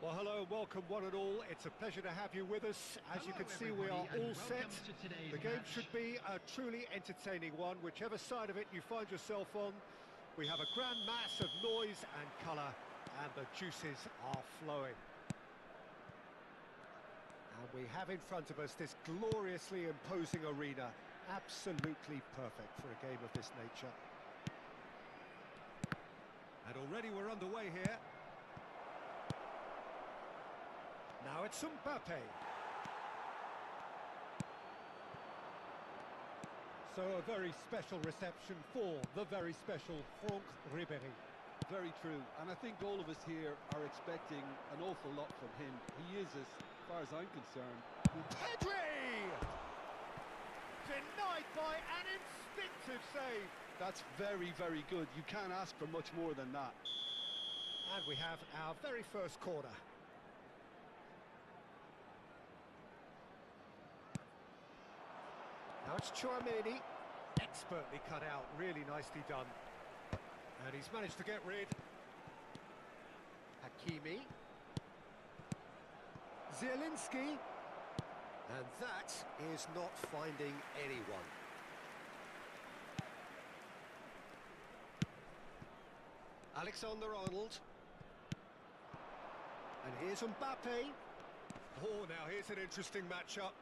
Well, hello and welcome one and all. It's a pleasure to have you with us. As you can see, we are all set. The game should be a truly entertaining one, whichever side of it you find yourself on. We have a grand mass of noise and colour, and the juices are flowing. And we have in front of us this gloriously imposing arena, absolutely perfect for a game of this nature. And already we're underway here. Now it's Mbappe. So a very special reception for the very special Franck Ribéry. Very true, and I think all of us here are expecting an awful lot from him. He is, as far as I'm concerned. Pedri! Denied by an instinctive save. That's very, very good. You can't ask for much more than that. And we have our very first corner. Now it's Chouameni, expertly cut out, really nicely done. And he's managed to get rid. Hakimi. Zielinski. And that is not finding anyone. Alexander-Arnold. And here's Mbappe. Oh, now here's an interesting matchup.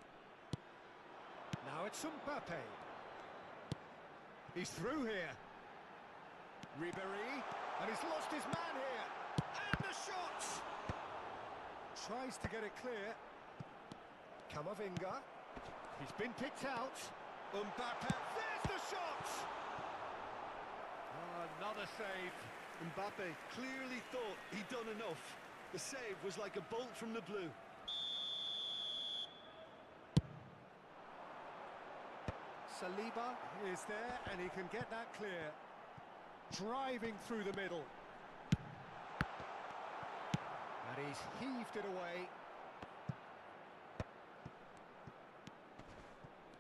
Now it's Mbappe. He's through here. Ribéry, and he's lost his man here. And the shot! Tries to get it clear. Camavinga. He's been picked out. Mbappe, there's the shot! Oh, another save. Mbappe clearly thought he'd done enough. The save was like a bolt from the blue. Saliba is there, and he can get that clear. Driving through the middle. And he's heaved it away.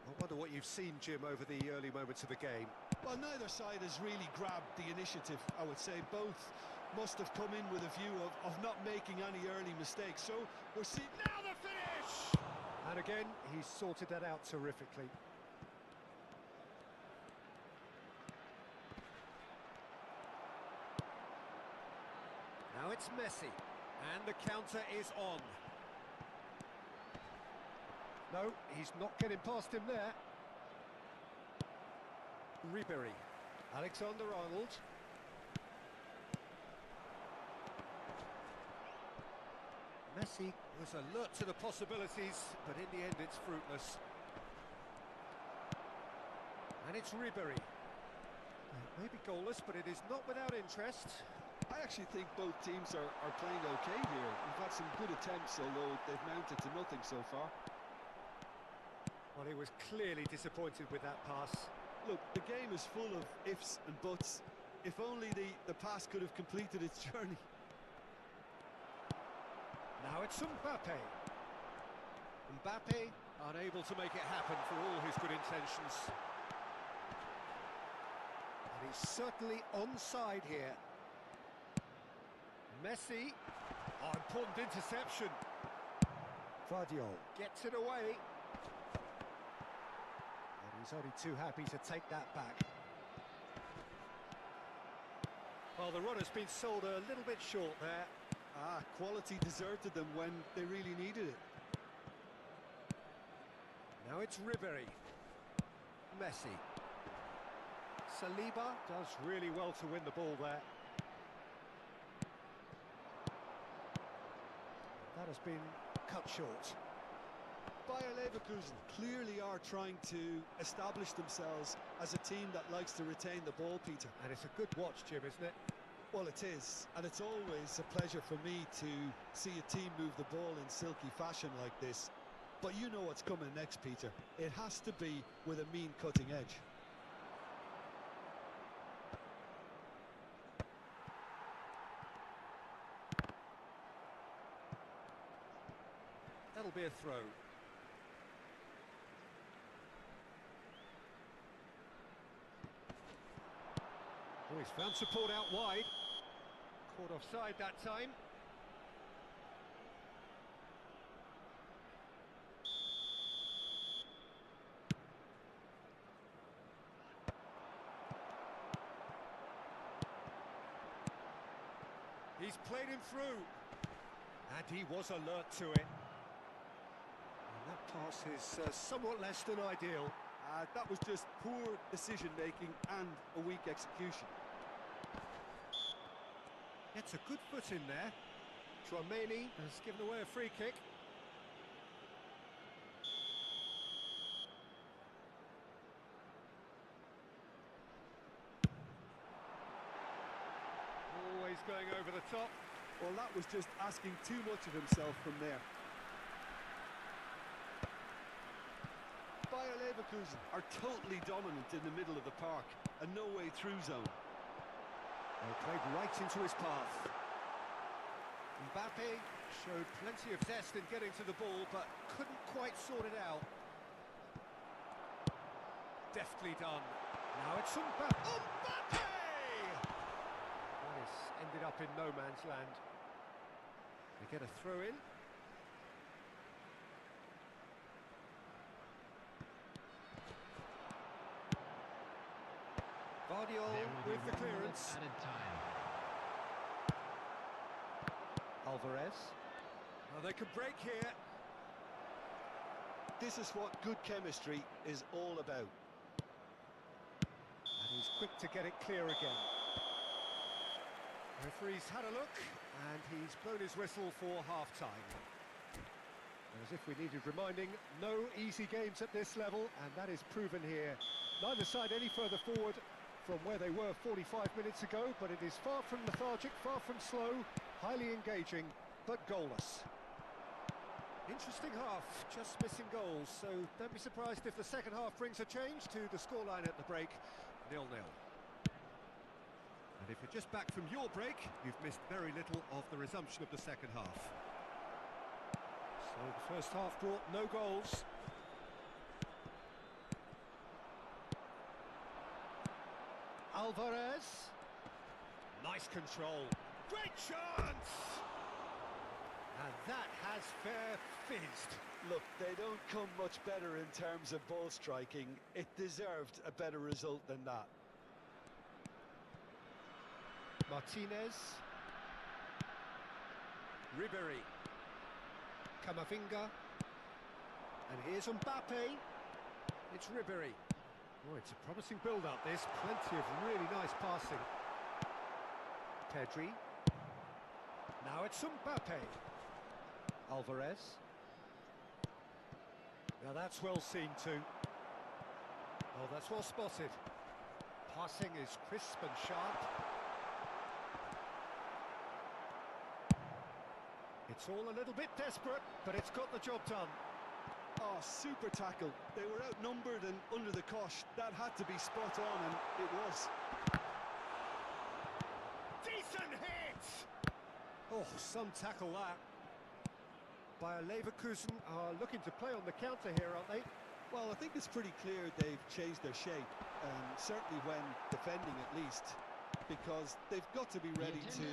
I wonder what you've seen, Jim, over the early moments of the game. Well, neither side has really grabbed the initiative, I would say. Both must have come in with a view of not making any early mistakes. So we're seeing... Now the finish! And again, he's sorted that out terrifically. Now it's Messi, and the counter is on. No, he's not getting past him there. Ribéry, Alexander-Arnold. Messi was alert to the possibilities, but in the end it's fruitless. And it's Ribéry. Maybe goalless, but it is not without interest. I actually think both teams are playing okay here. We've had some good attempts, although they've mounted to nothing so far. Well, he was clearly disappointed with that pass. Look, the game is full of ifs and buts. If only the pass could have completed its journey. Now it's Mbappe. Mbappe unable to make it happen for all his good intentions. And he's certainly onside here. Messi. Oh, important interception. Vardiol gets it away. And he's only too happy to take that back. Well, the run has been sold a little bit short there. Quality deserted them when they really needed it. Now it's Ribéry. Messi. Saliba does really well to win the ball there. That has been cut short. Bayer Leverkusen clearly are trying to establish themselves as a team that likes to retain the ball, Peter. And it's a good watch, Jim, isn't it? Well, it is, and it's always a pleasure for me to see a team move the ball in silky fashion like this. But you know what's coming next, Peter. It has to be with a mean cutting edge. That'll be a throw. Oh, he's found support out wide. Caught offside that time. He's played him through. And he was alert to it. And that pass is somewhat less than ideal. That was just poor decision-making and a weak execution. Gets a good foot in there. Chouameni has given away a free kick. Always going over the top. Well, that was just asking too much of himself from there. Bayer Leverkusen are totally dominant in the middle of the park, a no-way-through zone. They played right into his path. Mbappe showed plenty of zest in getting to the ball, but couldn't quite sort it out. Deftly done. Now it's Mbappe. Mbappe! This ended up in no man's land. They get a throw in. Guardiola with the clearance. Alvarez. Well, they could break here. This is what good chemistry is all about. And he's quick to get it clear again. The referee's had a look, and he's blown his whistle for half-time. As if we needed reminding, no easy games at this level, and that is proven here. Neither side any further forward from where they were 45 minutes ago, but it is far from lethargic, far from slow, highly engaging, but goalless. Interesting half, just missing goals, so don't be surprised if the second half brings a change to the scoreline at the break, 0-0. And if you're just back from your break, you've missed very little of the resumption of the second half. So the first half brought no goals. Alvarez. Nice control. Great chance! And that has fair fizzed. Look, they don't come much better in terms of ball striking. It deserved a better result than that. Martinez. Ribery. Camavinga. And here's Mbappe. It's Ribery. Oh, it's a promising build-up, this. Plenty of really nice passing. Pedri. Now it's Mbappe. Alvarez. Now that's well seen too. Oh, that's well spotted. Passing is crisp and sharp. It's all a little bit desperate, but it's got the job done. Oh, super tackle. They were outnumbered and under the cosh. That had to be spot on, and it was. Decent hit! Oh, some tackle that. Bayer Leverkusen are looking to play on the counter here, aren't they? Well, I think it's pretty clear they've changed their shape, certainly when defending at least, because they've got to be ready to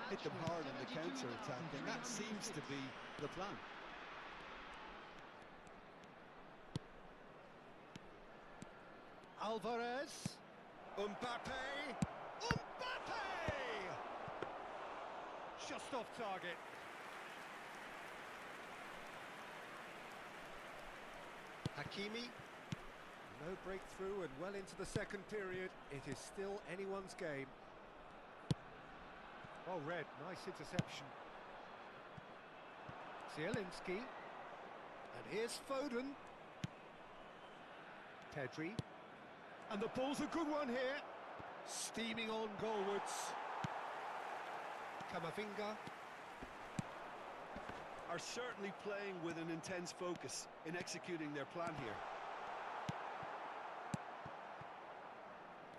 hit them hard on the counter-attack, and that seems to be the plan. Alvarez. Mbappe. Mbappe! Just off target. Hakimi. No breakthrough and well into the second period. It is still anyone's game. Oh, Red, nice interception. Zielinski. And here's Foden. Pedri. And the ball's a good one here. Steaming on goalwards. Camavinga. Are certainly playing with an intense focus in executing their plan here.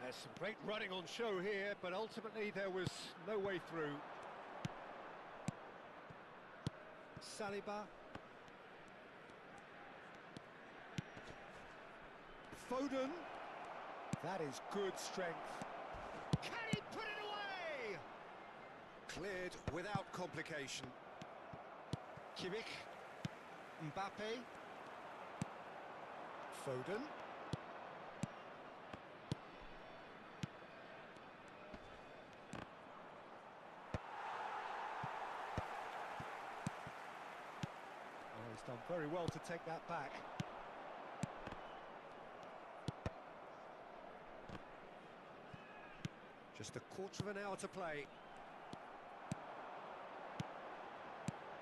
There's some great running on show here, but ultimately there was no way through. Saliba. Foden. That is good strength. Can he put it away? Cleared without complication. Kimmich. Mbappe. Foden. done very well to take that back. Just a quarter of an hour to play.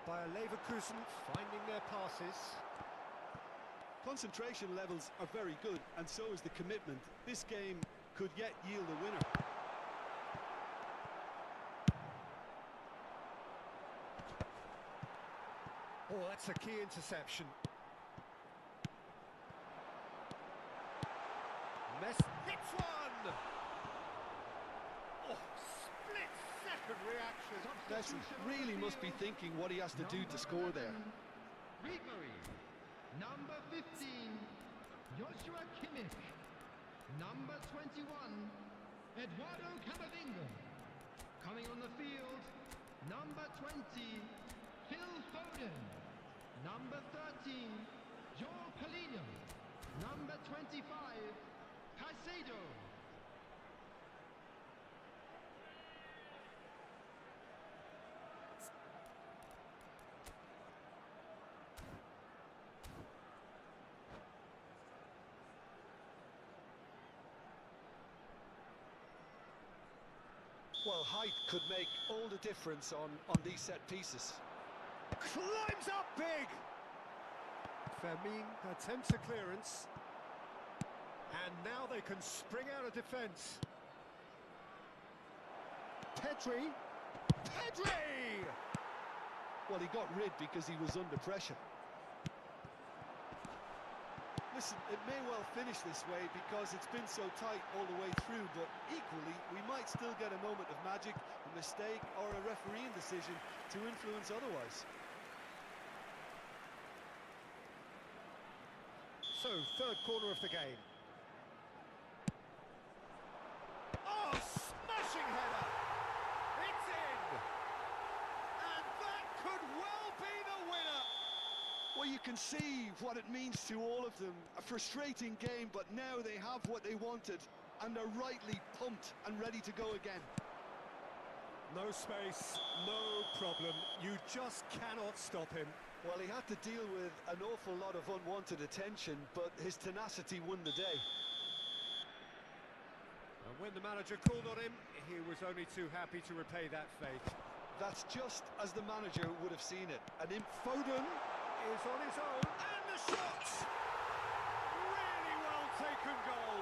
Bayer Leverkusen finding their passes. Concentration levels are very good, and so is the commitment. This game could yet yield a winner. Oh, that's a key interception. Messi hits one! Oh, split-second reaction. Messi really must be thinking what he has to do to score there. Number 15, Joshua Kimmich. Number 21, Eduardo Camavinga. Coming on the field, number 20, Phil Foden. Number 13, Joe Palhinha. Number 25, Caicedo. Well, height could make all the difference on these set pieces. Climbs up big! Fermin attempts a clearance. And now they can spring out of defence. Pedri! Pedri! Well, he got rid because he was under pressure. Listen, it may well finish this way because it's been so tight all the way through, but equally, we might still get a moment of magic, a mistake, or a refereeing decision to influence otherwise. So, third corner of the game. Oh, smashing header! It's in! And that could well be the winner! Well, you can see what it means to all of them. A frustrating game, but now they have what they wanted, and they're rightly pumped and ready to go again. No space, no problem. You just cannot stop him. Well, he had to deal with an awful lot of unwanted attention, but his tenacity won the day. And when the manager called on him, he was only too happy to repay that faith. That's just as the manager would have seen it. And in Foden is on his own, and the shot! Really well taken goal.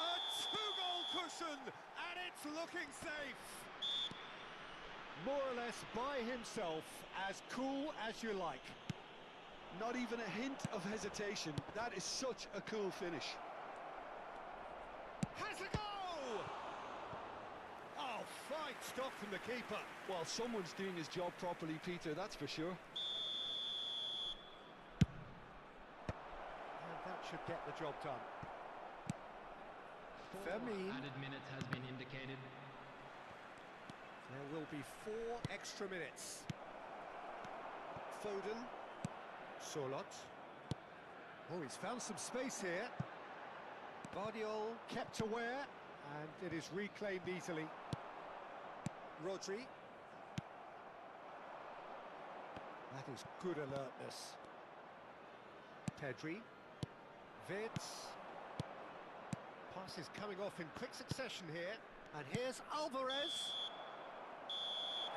A two-goal cushion, and it's looking safe. More or less by himself, as cool as you like. not even a hint of hesitation. That is such a cool finish. Has a go! Oh, fine stop from the keeper. Well, someone's doing his job properly, Peter, that's for sure. And that should get the job done. Fermin. Added minutes has been indicated. There will be 4 extra minutes. Foden. Solot. Oh, he's found some space here. Guardiola kept aware, and it is reclaimed easily. Rodri. That is good alertness. Pedri. Vids. Pass is coming off in quick succession here. And here's Alvarez.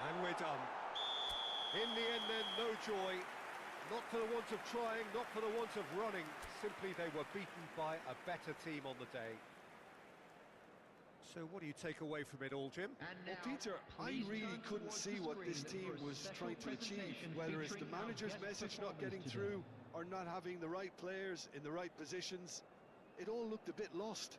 And we're done. In the end then, no joy. Not for the want of trying, not for the want of running. Simply they were beaten by a better team on the day. So what do you take away from it all, Jim? Well, Peter, I really couldn't see what this team was trying to achieve, whether it's the manager's message not getting through or not having the right players in the right positions. It all looked a bit lost.